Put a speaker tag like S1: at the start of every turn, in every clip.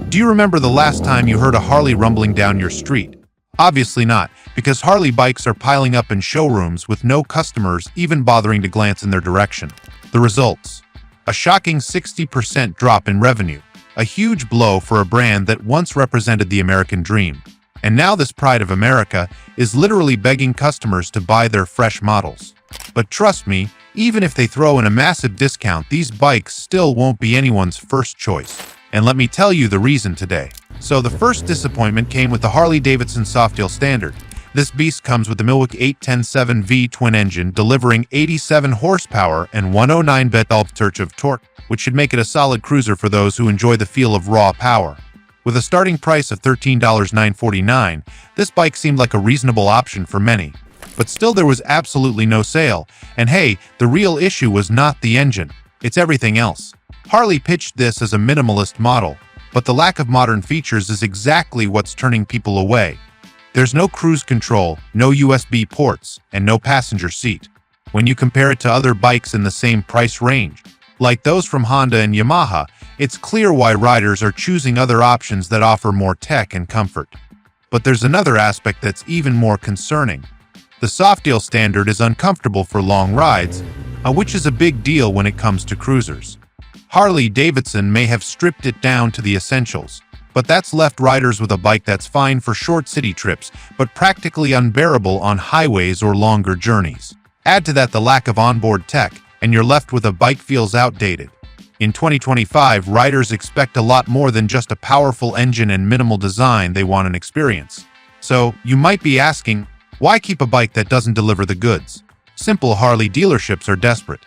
S1: Do you remember the last time you heard a Harley rumbling down your street? Obviously not, because Harley bikes are piling up in showrooms with no customers even bothering to glance in their direction. The results: a shocking 60% drop in revenue, a huge blow for a brand that once represented the American dream. And now this pride of America is literally begging customers to buy their fresh models. But trust me, even if they throw in a massive discount, these bikes still won't be anyone's first choice. And let me tell you the reason today. So the first disappointment came with the Harley-Davidson Softail Standard. This beast comes with the Milwaukee 810-7V twin engine, delivering 87 horsepower and 109 pound-feet of torque, which should make it a solid cruiser for those who enjoy the feel of raw power. With a starting price of $13,949, this bike seemed like a reasonable option for many. But still, there was absolutely no sale. And hey, the real issue was not the engine. It's everything else. Harley pitched this as a minimalist model, but the lack of modern features is exactly what's turning people away. There's no cruise control, no USB ports, and no passenger seat. When you compare it to other bikes in the same price range, like those from Honda and Yamaha, it's clear why riders are choosing other options that offer more tech and comfort. But there's another aspect that's even more concerning. The Softail Standard is uncomfortable for long rides, which is a big deal when it comes to cruisers. Harley-Davidson may have stripped it down to the essentials, but that's left riders with a bike that's fine for short city trips, but practically unbearable on highways or longer journeys. Add to that the lack of onboard tech, and you're left with a bike feels outdated. In 2025, riders expect a lot more than just a powerful engine and minimal design. They want an experience. So, you might be asking, why keep a bike that doesn't deliver the goods? Simple: Harley dealerships are desperate.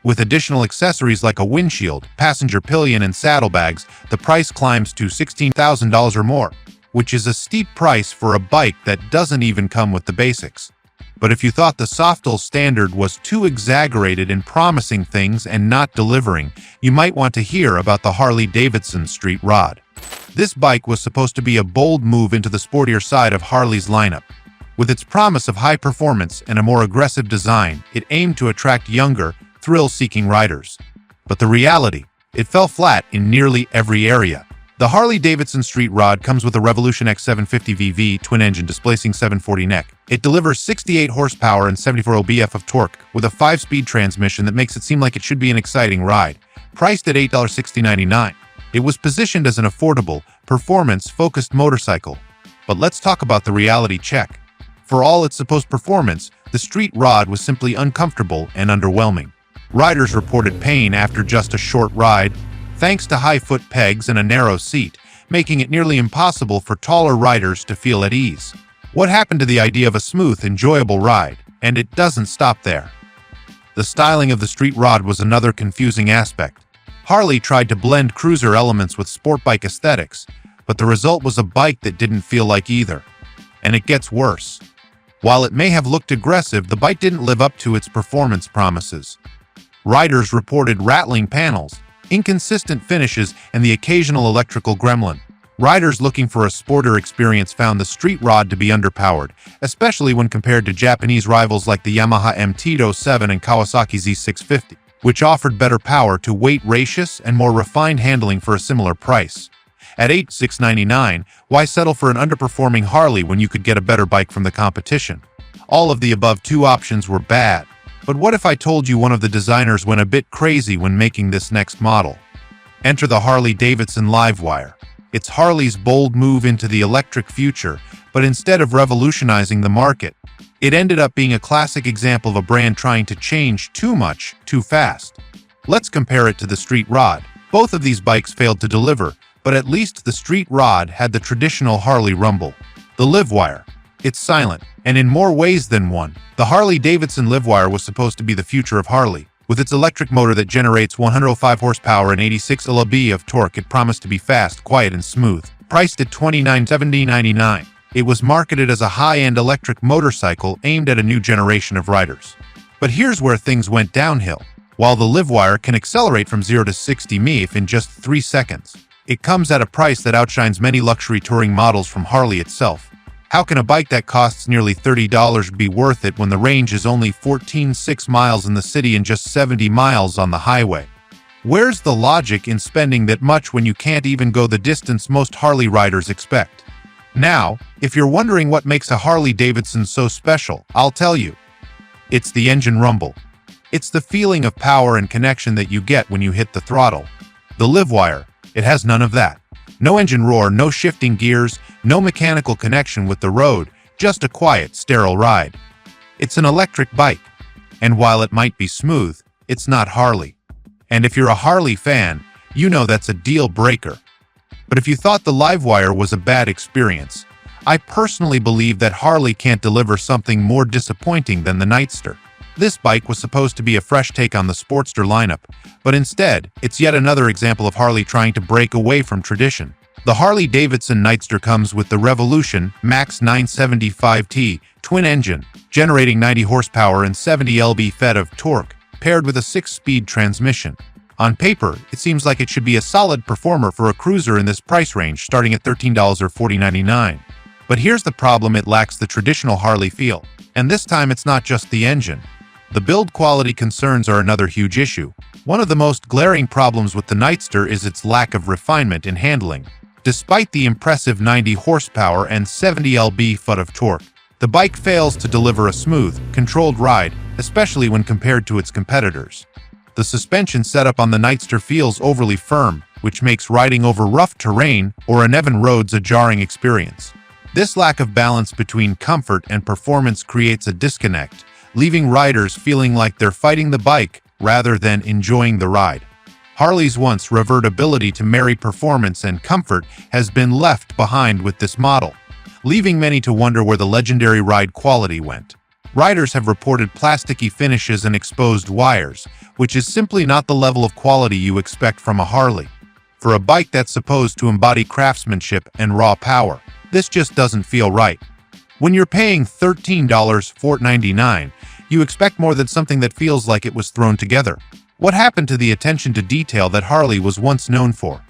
S1: With additional accessories like a windshield, passenger pillion, and saddlebags, the price climbs to $16,000 or more, which is a steep price for a bike that doesn't even come with the basics. But if you thought the Softail Standard was too exaggerated in promising things and not delivering, you might want to hear about the Harley-Davidson Street Rod. This bike was supposed to be a bold move into the sportier side of Harley's lineup. With its promise of high performance and a more aggressive design, it aimed to attract younger, thrill-seeking riders. But the reality, it fell flat in nearly every area. The Harley-Davidson Street Rod comes with a Revolution X750VV twin-engine displacing 740 neck. It delivers 68 horsepower and 74 lb-ft of torque with a 5-speed transmission that makes it seem like it should be an exciting ride. Priced at $8,699, it was positioned as an affordable, performance-focused motorcycle. But let's talk about the reality check. For all its supposed performance, the Street Rod was simply uncomfortable and underwhelming. Riders reported pain after just a short ride, thanks to high foot pegs and a narrow seat, making it nearly impossible for taller riders to feel at ease. What happened to the idea of a smooth, enjoyable ride? And it doesn't stop there. The styling of the Street Rod was another confusing aspect. Harley tried to blend cruiser elements with sport bike aesthetics, but the result was a bike that didn't feel like either. And it gets worse. While it may have looked aggressive, the bike didn't live up to its performance promises. Riders reported rattling panels, inconsistent finishes, and the occasional electrical gremlin. Riders looking for a sporter experience found the Street Rod to be underpowered, especially when compared to Japanese rivals like the Yamaha MT-07 and Kawasaki Z650, which offered better power-to-weight ratios and more refined handling for a similar price. At $8,699, why settle for an underperforming Harley when you could get a better bike from the competition? All of the above two options were bad. But what if I told you one of the designers went a bit crazy when making this next model? Enter the Harley-Davidson Livewire. It's Harley's bold move into the electric future, but instead of revolutionizing the market, it ended up being a classic example of a brand trying to change too much, too fast. Let's compare it to the Street Rod. Both of these bikes failed to deliver, but at least the Street Rod had the traditional Harley rumble. The Livewire. It's silent, and in more ways than one. The Harley-Davidson Livewire was supposed to be the future of Harley. With its electric motor that generates 105 horsepower and 86 lb of torque, it promised to be fast, quiet, and smooth. Priced at $29,799, it was marketed as a high-end electric motorcycle aimed at a new generation of riders. But here's where things went downhill. While the Livewire can accelerate from 0 to 60 mph in just 3 seconds, it comes at a price that outshines many luxury touring models from Harley itself. How can a bike that costs nearly $30 be worth it when the range is only 14.6 miles in the city and just 70 miles on the highway? Where's the logic in spending that much when you can't even go the distance most Harley riders expect? Now, if you're wondering what makes a Harley-Davidson so special, I'll tell you. It's the engine rumble. It's the feeling of power and connection that you get when you hit the throttle. The Livewire, it has none of that. No engine roar, no shifting gears, no mechanical connection with the road, just a quiet, sterile ride. It's an electric bike. And while it might be smooth, it's not Harley. And if you're a Harley fan, you know that's a deal breaker. But if you thought the Livewire was a bad experience, I personally believe that Harley can't deliver something more disappointing than the Nightster. This bike was supposed to be a fresh take on the Sportster lineup, but instead, it's yet another example of Harley trying to break away from tradition. The Harley-Davidson Nightster comes with the Revolution Max 975T twin engine, generating 90 horsepower and 70 lb-ft of torque, paired with a 6-speed transmission. On paper, it seems like it should be a solid performer for a cruiser in this price range, starting at $13 or $40.99. But here's the problem: it lacks the traditional Harley feel. And this time it's not just the engine. The build quality concerns are another huge issue. One of the most glaring problems with the Nightster is its lack of refinement in handling. Despite the impressive 90 horsepower and 70 lb-ft of torque, the bike fails to deliver a smooth, controlled ride, especially when compared to its competitors. The suspension setup on the Nightster feels overly firm, which makes riding over rough terrain or uneven roads a jarring experience. This lack of balance between comfort and performance creates a disconnect, leaving riders feeling like they're fighting the bike rather than enjoying the ride. Harley's once revered ability to marry performance and comfort has been left behind with this model, leaving many to wonder where the legendary ride quality went. Riders have reported plasticky finishes and exposed wires, which is simply not the level of quality you expect from a Harley. For a bike that's supposed to embody craftsmanship and raw power, this just doesn't feel right. When you're paying $13.99, you expect more than something that feels like it was thrown together. What happened to the attention to detail that Harley was once known for?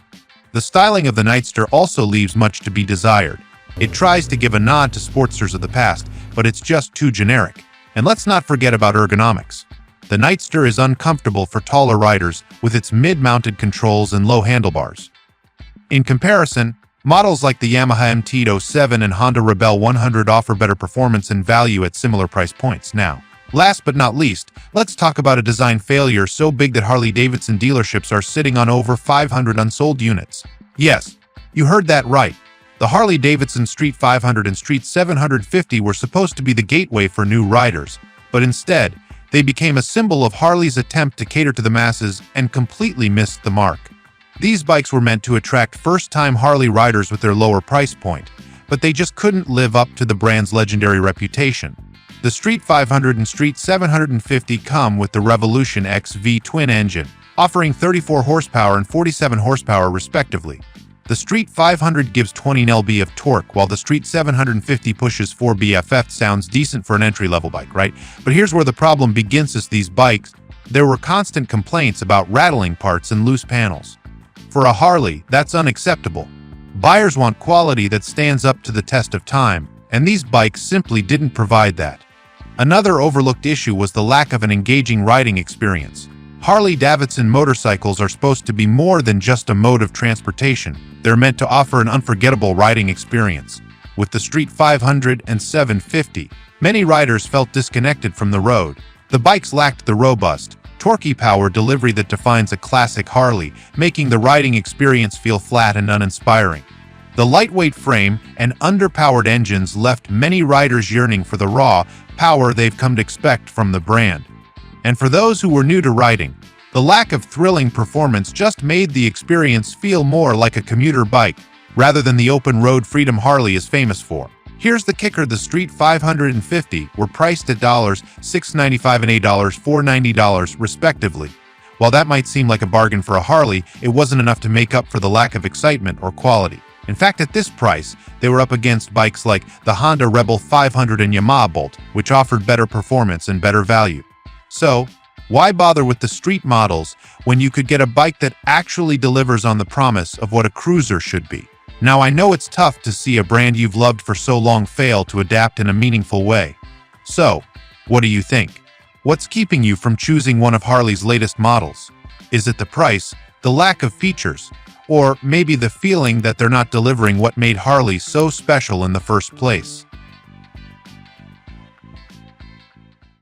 S1: The styling of the Nightster also leaves much to be desired. It tries to give a nod to Sportsters of the past, but it's just too generic. And let's not forget about ergonomics. The Nightster is uncomfortable for taller riders with its mid-mounted controls and low handlebars. In comparison, models like the Yamaha MT-07 and Honda Rebel 100 offer better performance and value at similar price points. Now, last but not least, let's talk about a design failure so big that Harley-Davidson dealerships are sitting on over 500 unsold units. Yes, you heard that right. The Harley-Davidson Street 500 and Street 750 were supposed to be the gateway for new riders, but instead, they became a symbol of Harley's attempt to cater to the masses and completely missed the mark. These bikes were meant to attract first-time Harley riders with their lower price point, but they just couldn't live up to the brand's legendary reputation. The Street 500 and Street 750 come with the Revolution XV twin engine, offering 34 horsepower and 47 horsepower respectively. The Street 500 gives 20 lb of torque, while the Street 750 pushes 4 BFF. Sounds decent for an entry-level bike, right? But here's where the problem begins. With these bikes, there were constant complaints about rattling parts and loose panels. For a Harley, that's unacceptable. Buyers want quality that stands up to the test of time, and these bikes simply didn't provide that. Another overlooked issue was the lack of an engaging riding experience. Harley-Davidson motorcycles are supposed to be more than just a mode of transportation. They're meant to offer an unforgettable riding experience. With the Street 500 and 750, many riders felt disconnected from the road. The bikes lacked the robust, torquey power delivery that defines a classic Harley, making the riding experience feel flat and uninspiring. The lightweight frame and underpowered engines left many riders yearning for the raw power they've come to expect from the brand. And for those who were new to riding, the lack of thrilling performance just made the experience feel more like a commuter bike, rather than the open-road freedom Harley is famous for. Here's the kicker: the Street 550 were priced at $695 and $490 respectively. While that might seem like a bargain for a Harley, it wasn't enough to make up for the lack of excitement or quality. In fact, at this price, they were up against bikes like the Honda Rebel 500 and Yamaha Bolt, which offered better performance and better value. So, why bother with the street models when you could get a bike that actually delivers on the promise of what a cruiser should be? Now, I know it's tough to see a brand you've loved for so long fail to adapt in a meaningful way. So, what do you think? What's keeping you from choosing one of Harley's latest models? Is it the price, the lack of features, or maybe the feeling that they're not delivering what made Harley so special in the first place?